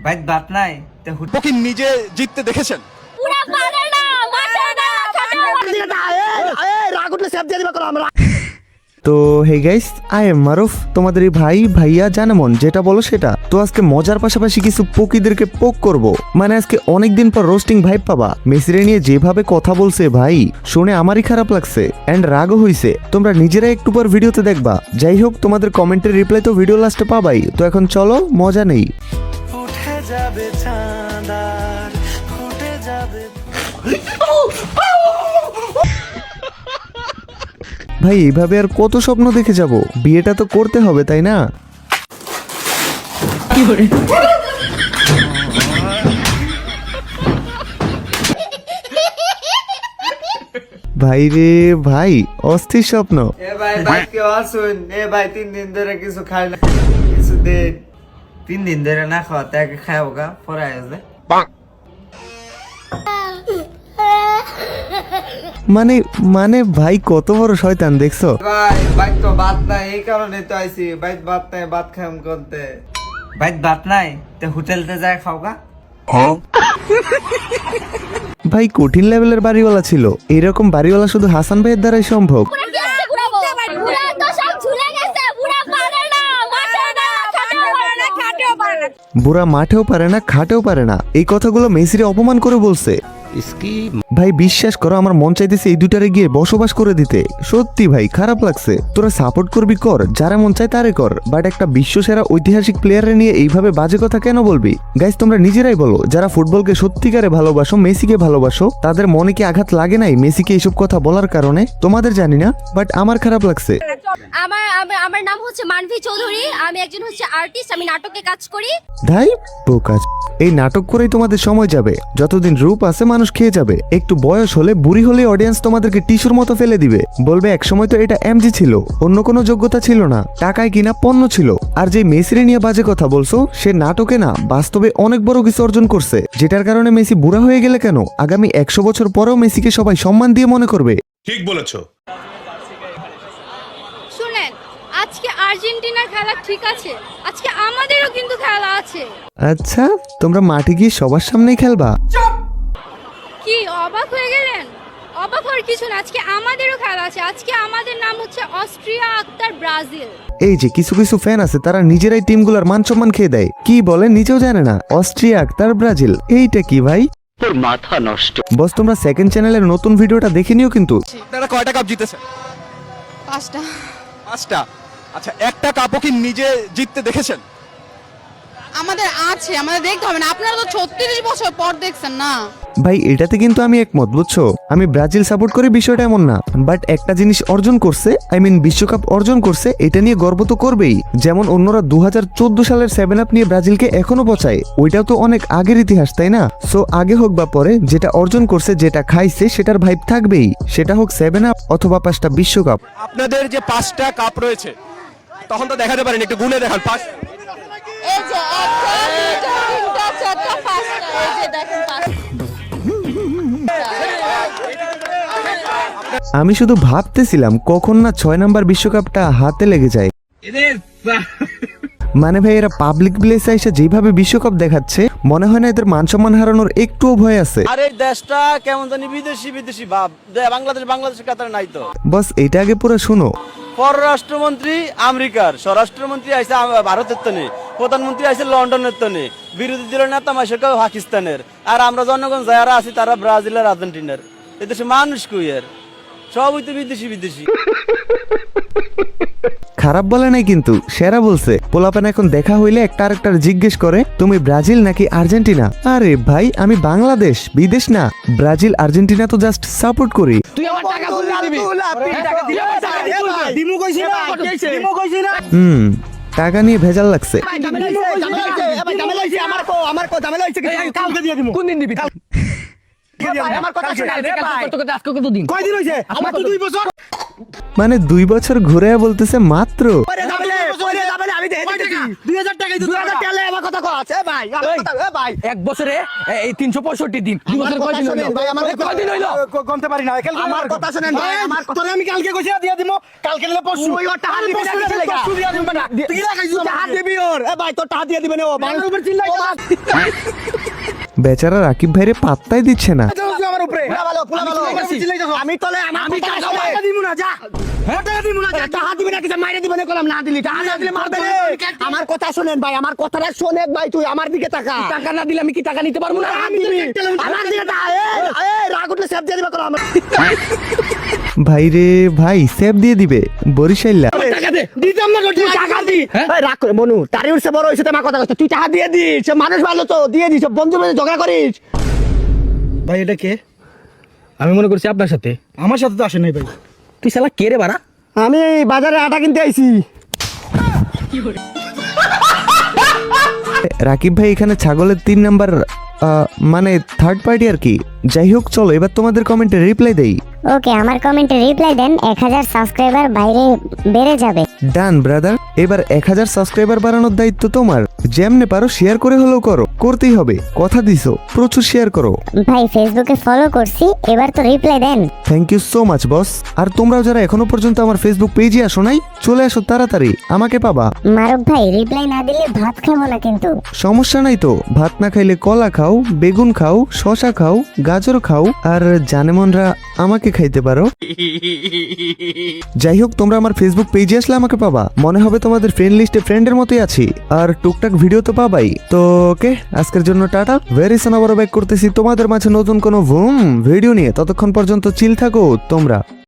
ভাই বাত নাই তে কি নিজে জিততে দেখেছেন? পুরা পারে না মাথা না রাগ উঠলে সেভ দিয়ে দিবা করো আমরা। তো হে গাইস, আই এম মারুফ, তোমাদের এই ভাই ভাইয়া জানেমন, যেটা বলো সেটা। তো আজকে মজার পাশাপাশি কিছু পোকিদেরকে পোক করব, মানে আজকে অনেকদিন পর রোস্টিং ভাইব পাবা। মেসিরে নিয়ে যেভাবে কথা বলছে ভাই, শুনে আমারই খারাপ লাগছে এন্ড রাগও হইছে। তোমরা নিজেরা একটু পর ভিডিওতে দেখবা। যাই হোক, তোমাদের কমেন্টের রিপ্লাই তো ভিডিও লাস্টে পাবাই। তো এখন চলো, মজা নেই। উঠে যাবে চাঁদার, উঠে যাবে। ভাই এইভাবে আর কত স্বপ্ন দেখে যাব? বিয়েটা তো করতে হবে, তাই না? ভাই রে ভাই, অস্থির স্বপ্ন। এ ভাই ভাই কেউ আসুন। এ ভাই 3 দিন ধরে কিছু খাই না, কিছু দে। 3 দিন ধরে না খাওয়া তাকে খাওয়া গা পরে আসবে। মানে মানে ভাই কত বড় শয়তান দেখছো? ভাই ভাই তো ভাত নাই, এই কারণে তো আইছি। ভাই ভাত নাই, ভাত খাম করতে। ভাই ভাত নাই তে হোটেলতে যায় খাও গা। ভাই কঠিন লেভেলের বাড়িওয়ালা ছিল। এরকম বাড়িওয়ালা শুধু হাসান ভাইয়ের দ্বারাই সম্ভব। পুরা গেছে ঘুরাবো পুরা তো সব ঝুলে গেছে পুরা পারে না মাথা না খাটেও পারে না বুড়া মাঠেও পারে না, খাটেও পারে না, এই কথাগুলো মেসিরে অপমান করে বলছে। ভাই বিশ্বাস করো, আমার মন চাইতেছে এই দুটারে গিয়ে বসবাস করে দিতে। সত্যি ভাই খারাপ লাগছে। তোরা সাপোর্ট করবি কর, যারা মন চায় তারে কর, বাট একটা বিশ্বসেরা ঐতিহাসিক প্লেয়ারে নিয়ে এইভাবে বাজে কথা কেন বলবি? গাইস তোমরা নিজেরাই বলো, যারা ফুটবলকে সত্যিকারে ভালোবাসো, মেসিকে ভালোবাসো, তাদের মনে কি আঘাত লাগে নাই মেসিকে এইসব কথা বলার কারণে? তোমাদের জানি না, বাট আমার খারাপ লাগছে। আমার নাম হচ্ছে মানভি চৌধুরী, আমি একজন হচ্ছে আর্টিস্ট, আমি নাটকে কাজ করি। ভাই বোকাজ, এই নাটক করেই তোমাদের সময় যাবে। যতদিন রূপ আছে মানুষ খেয়ে যাবে। একটু বয়স হলে, বুড়ি হলে অডিয়েন্স তোমাদেরকে টিস্যুর মতো ফেলে দিবে। বলবে একসময় তো এটা এমজি ছিল, অন্য কোনো যোগ্যতা ছিল না, টাকায় কিনা পণ্য ছিল। আর যে মেসিরে নিয়ে বাজে কথা বলছো, সে নাটকে না বাস্তবে অনেক বড় কিছু অর্জন করছে, যেটার কারণে মেসি বুড়া হয়ে গেলে কেন আগামী 100 বছর পরেও মেসিকে সবাই সম্মান দিয়ে মনে করবে। ঠিক বলেছো। শুনেন, আজকে আর্জেন্টিনার খেলা ঠিক আছে, আজকে আমাদেরও কিন্তু খেলা আছে। আচ্ছা, তোমরা মাঠে গিয়ে সবার সামনেই খেলবা? কি অবাক হয়ে গেলেন? অবাক হওয়ার কিছু না, আজকে আমাদেরও খেলা আছে। আজকে আমাদের নাম হচ্ছে অস্ট্রিয়া আক্তার ব্রাজিল। এই যে কিছু কিছু ফ্যান আছে, তারা নিজেরাই টিমগুলোর মান সম্মান খেয়ে দেয়। কি বলে নিজেও জানে না। অস্ট্রিয়া আক্তার ব্রাজিল, এইটা কি ভাই? তোর মাথা নষ্ট। বস তোমরা সেকেন্ড চ্যানেলের নতুন ভিডিওটা দেখে নিও কিন্তু। আপনারা কয়টা কাপ জিতেছেন? 5টা। 5টা। আচ্ছা, একটা কাপও কি নিজে জিততে দেখেছেন? আমাদের আছে, আমাদের দেখতে হবে না। আপনারা তো 36 বছর পর দেখছেন না। ভাই এটাতে কিন্তু আমি একমত, বুঝছো? আমি ব্রাজিল সাপোর্ট করি বিষয়টা এমন না, বাট একটা জিনিস অর্জন করছে, আই মিন বিশ্বকাপ অর্জন করছে, এটা নিয়ে গর্ব তো করবেই। যেমন অন্যরা 2014 সালের 7 আপ নিয়ে ব্রাজিলকে এখনো পচায়, ওইটাও তো অনেক আগের ইতিহাস, তাই না? সো আগে হোক বা পরে, যেটা অর্জন করছে, যেটা খাইছে, সেটার ভাইব থাকবেই। সেটা হোক 7 আপ অথবা 5টা বিশ্বকাপ। আপনাদের যে 5টা কাপ রয়েছে, তখন তো দেখাতে পারেন, একটু গুনে দেখান। এই যে 1টা 2টা 3টা 4টা 5টা, এই যে দেখেন 5টা। আমি শুধু ভাবতেছিলাম কখন না 6 নাম্বার বিশ্বকাপটা হাতে লেগে যায়। মানে ভাই এরা পাবলিক প্লেসে এসে যেভাবে বিশ্বকাপ দেখাচ্ছে, মনে হয় না এদের মান সম্মান হারানোর একটুও ভয় আছে। আরে দেশটা কেমন জানি বিদেশি বিদেশি ভাব। বাংলাদেশের কাতার নাই তো। বস এটা আগে পুরো শুনো। পররাষ্ট্রমন্ত্রী আমেরিকার, স্বরাষ্ট্রমন্ত্রী আইসে ভারতের তনে, প্রধানমন্ত্রী আইসে লন্ডনের তনে, বিরোধী দলের নেতা মাসে পাকিস্তানের, আর আমরা জনগণ যারা আছি তারা ব্রাজিল আর আর্জেন্টিনার। এদেশে মানুষ কইয়ের সবই তো বিদেশি বিদেশি। খারাপ বলে নাই কিন্তু, সেরা বলছে। পোলাপান এখন দেখা হইলে একটা আরেকটার জিজ্ঞেস করে, তুমি ব্রাজিল নাকি আর্জেন্টিনা? আরে ভাই আমি বাংলাদেশ, বিদেশ না। ব্রাজিল আর্জেন্টিনা তো জাস্ট সাপোর্ট করি। তুই আমার টাকা বললি দিবি। টাকা দিবি দিমু কইছি না, দিমু কইছি না। টাকা নিয়ে ভেজাল লাগছে। ঝামেলা হইছে আমার কো ঝামেলা হইছে, কালকে দিয়ে দিমু। কোন দিন দিবি? আমার কথা শুনে আজকে কত দিন? কয়দিন হইছে? আমার তো 2 বছর। মানে 2 বছর ঘুরে বলতেছে মাত্র। আমি দেখে 2000 টাকা 2000 টাকা আমার কথা কো আছে ভাই। আমার কথা ভাই, এক বছরে এই 365 দিন। 2 বছর কয়দিন হইলো ভাই? আমার কয়দিন হইলো গন্তে পারি না। আমার কথা শুনেন ভাই, আমার তোরে আমি কালকে কইছি দিয়ে দিমু, কালকে নিলে পরশু। ওই টাকা দিবি না, কিছু লাগা তুই লাগাইছিস টাকা দিবি। ও তোর এ ভাই তোর টাকা দিয়ে দিবেন ও মানুষের উপর চিল্লাই বেচারা রাকিব ভাইরে পাত্তাই দিচ্ছে না। আমার উপরে পোলা ভালো আমি তলে আমি টাকা দিব না যা টাকা দিব না যা টাকা দিবি না কি মাইরে দিবেন কলম না দিলি টাকা না দিলে মারবে রে আমার কথা শুনেন ভাই আমার কথাটা শোনেন ভাই তুই আমার দিকে তাকা টাকা না দিলে আমি কি টাকা নিতে পারবো না আমি আমার দিকে তাকা এ রাগ উঠলে সেভ দিয়ে দিবা কলম ভাই রে ভাই সেভ দিয়ে দিবে বরিশাইলা। টাকা দে দিতাম না তুই টাকা দি ভাই রাগ করে মনু তারি উঠছে বড় হইছে তোমার কথা কইছ তুই টাকা দিয়ে দিস মানুষ ভালো তো দিয়ে দিস বন্ধু বন্ধু ঝগড়া করিস ভাই এটা কে? আমি মনে করছি আপনার সাথে, আমার সাথে তো আসে নাই ভাই। তুই শালা কে রে বাড়া? আমি বাজারে আটা কিনতে আইছি। রাকিব ভাই এখানে ছাগলের 3 নাম্বার মানে থার্ড পার্টি আর কি। যাই হোক চলো এবার তোমাদের কমেন্টে রিপ্লাই দেই। ওকে আমার কমেন্টে রিপ্লাই দেন, 1000 সাবস্ক্রাইবার বাইরে বেড়ে যাবে। ডান ব্রাদার, এবার 1000 সাবস্ক্রাইবার বাড়ানোর দায়িত্ব তোমার। যেমনে পারো শেয়ার করে হলেও করো, করতেই হবে, কথা দিছো, প্রচুর শেয়ার করো। ভাই ফেসবুকে ফলো করছি, এবার তো রিপ্লাই দেন। Thank you so much boss. আর তোমরাও যারা এখনো পর্যন্ত আমার ফেসবুক পেজে আসো নাই, চলে আসো তাড়াতাড়ি, আমাকে পাবা। মারুফ ভাই রিপ্লাই না দিলে ভাত খাবো না কিন্তু। সমস্যা নাই তো, ভাত না খাইলে কলা খাও, বেগুন খাও, শশা খাও, গাজর খাও, আর জানেমনরা আমাকে খাইতে পারো। যাই হোক তোমরা আমার ফেসবুক পেজে আসলে আমাকে পাবা, মনে হবে তোমাদের ফ্রেন্ড লিস্টে ফ্রেন্ডের মতোই আছি, আর টুকটাক ভিডিও তো পাবাই। তো ওকে আজকের জন্য টাটা, ভেরি সুন আবার ব্যাক করতেছি তোমাদের মাঝে নতুন কোনো ভিডিও নিয়ে। ততক্ষণ পর্যন্ত চিল থাকো তোমরা।